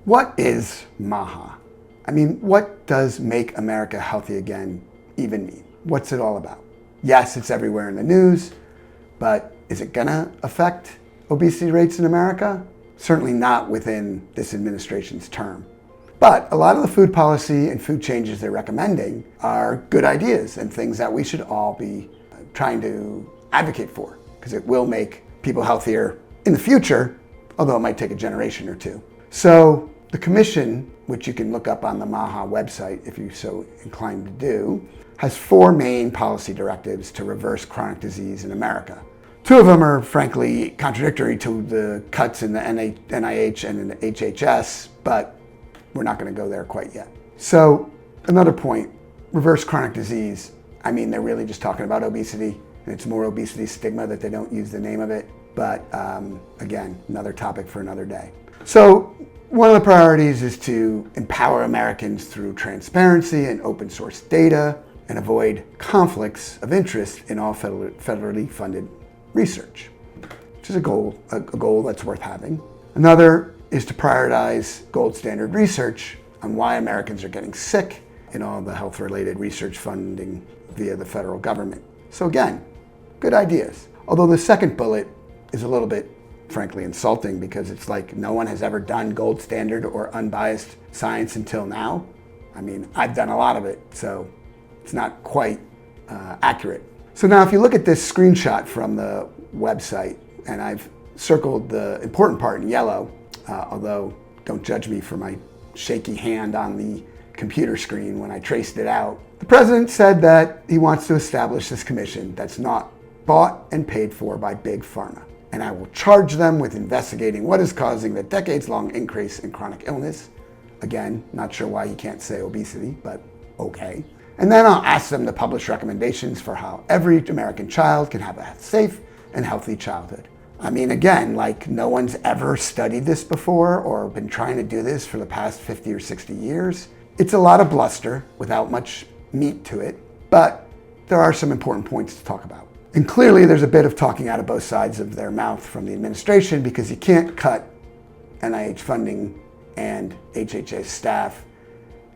What is MAHA? I mean, what does Make America Healthy Again even mean? What's it all about? Yes, it's everywhere in the news, but is it gonna affect obesity rates in America? Certainly not within this administration's term. But a lot of the food policy and food changes they're recommending are good ideas and things that we should all be trying to advocate for, because it will make people healthier in the future, although it might take a generation or two. So the commission, which you can look up on the MAHA website if you're so inclined to do, has 4 main policy directives to reverse chronic disease in America. 2 of them are frankly contradictory to the cuts in the NIH and in the HHS, but we're not going to go there quite yet. So another point, reverse chronic disease. I mean, they're really just talking about obesity, and it's more obesity stigma that they don't use the name of it. But again, another topic for another day. So one of the priorities is to empower Americans through transparency and open source data and avoid conflicts of interest in all federally funded research, which is a goal that's worth having. Another is to prioritize gold standard research on why Americans are getting sick in all the health-related research funding via the federal government. So again, good ideas. Although the second bullet is a little bit, frankly, insulting, because it's like no one has ever done gold standard or unbiased science until now. I mean, I've done a lot of it, so it's not quite accurate. So now if you look at this screenshot from the website, and I've circled the important part in yellow, although don't judge me for my shaky hand on the computer screen when I traced it out. The president said that he wants to establish this commission that's not bought and paid for by Big Pharma. And I will charge them with investigating what is causing the decades-long increase in chronic illness. Again, not sure why he can't say obesity, but okay. And then I'll ask them to publish recommendations for how every American child can have a safe and healthy childhood. I mean, again, like no one's ever studied this before or been trying to do this for the past 50 or 60 years. It's a lot of bluster without much meat to it, but there are some important points to talk about. And clearly there's a bit of talking out of both sides of their mouth from the administration, because you can't cut NIH funding and HHS staff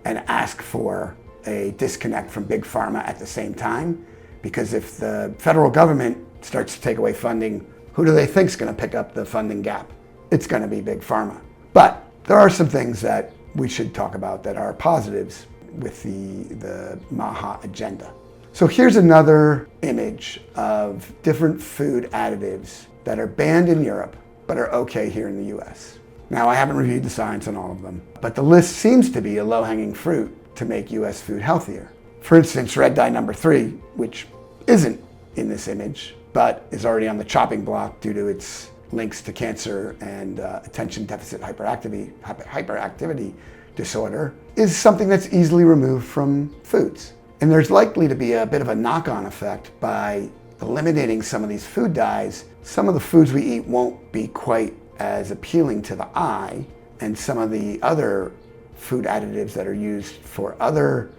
and ask for a disconnect from Big Pharma at the same time, because if the federal government starts to take away funding, who do they think is going to pick up the funding gap? It's going to be Big Pharma. But there are some things that we should talk about that are positives with the MAHA agenda. So here's another image of different food additives that are banned in Europe but are okay here in the US. Now, I haven't reviewed the science on all of them, but the list seems to be a low-hanging fruit to make US food healthier. For instance, red dye number 3, which isn't in this image, but is already on the chopping block due to its links to cancer and attention deficit hyperactivity disorder, is something that's easily removed from foods. And there's likely to be a bit of a knock-on effect by eliminating some of these food dyes. Some of the foods we eat won't be quite as appealing to the eye, and some of the other food additives that are used for other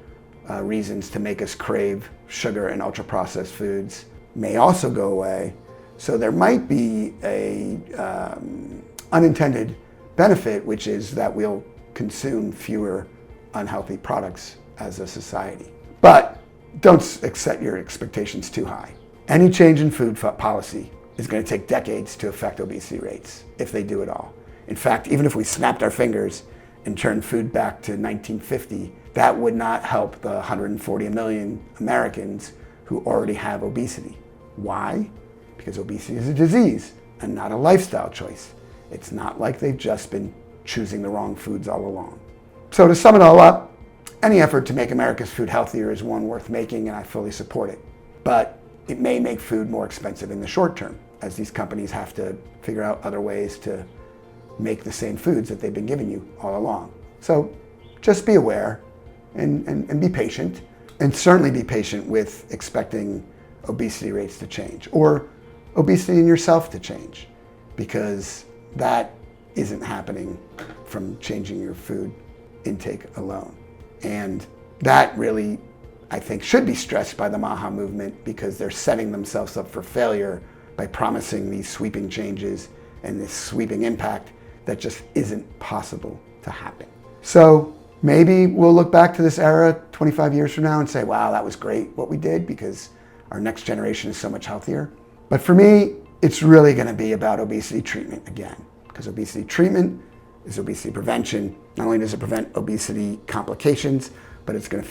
reasons to make us crave sugar and ultra-processed foods may also go away. So there might be a unintended benefit, which is that we'll consume fewer unhealthy products as a society. But don't set your expectations too high. Any change in food policy is going to take decades to affect obesity rates, if they do at all. In fact, even if we snapped our fingers and turned food back to 1950, that would not help the 140 million Americans who already have obesity. Why? Because obesity is a disease and not a lifestyle choice. It's not like they've just been choosing the wrong foods all along. So to sum it all up, any effort to make America's food healthier is one worth making, and I fully support it. But it may make food more expensive in the short term, as these companies have to figure out other ways to make the same foods that they've been giving you all along. So just be aware and be patient, and certainly be patient with expecting obesity rates to change, or obesity in yourself to change, because that isn't happening from changing your food intake alone. And that really, I think, should be stressed by the MAHA movement, because they're setting themselves up for failure by promising these sweeping changes and this sweeping impact that just isn't possible to happen. So maybe we'll look back to this era 25 years from now and say, wow, that was great what we did because our next generation is so much healthier. But for me, it's really going to be about obesity treatment again, because obesity treatment is obesity prevention. Not only does it prevent obesity complications, but it's going to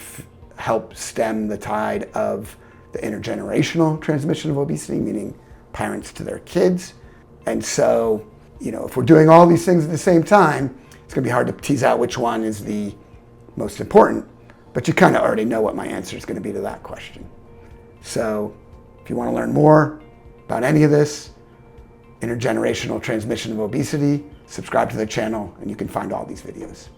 help stem the tide of the intergenerational transmission of obesity, meaning parents to their kids. And so, if we're doing all these things at the same time, it's going to be hard to tease out which one is the most important, but you kind of already know what my answer is going to be to that question. So if you want to learn more about any of this, intergenerational transmission of obesity, subscribe to the channel and you can find all these videos.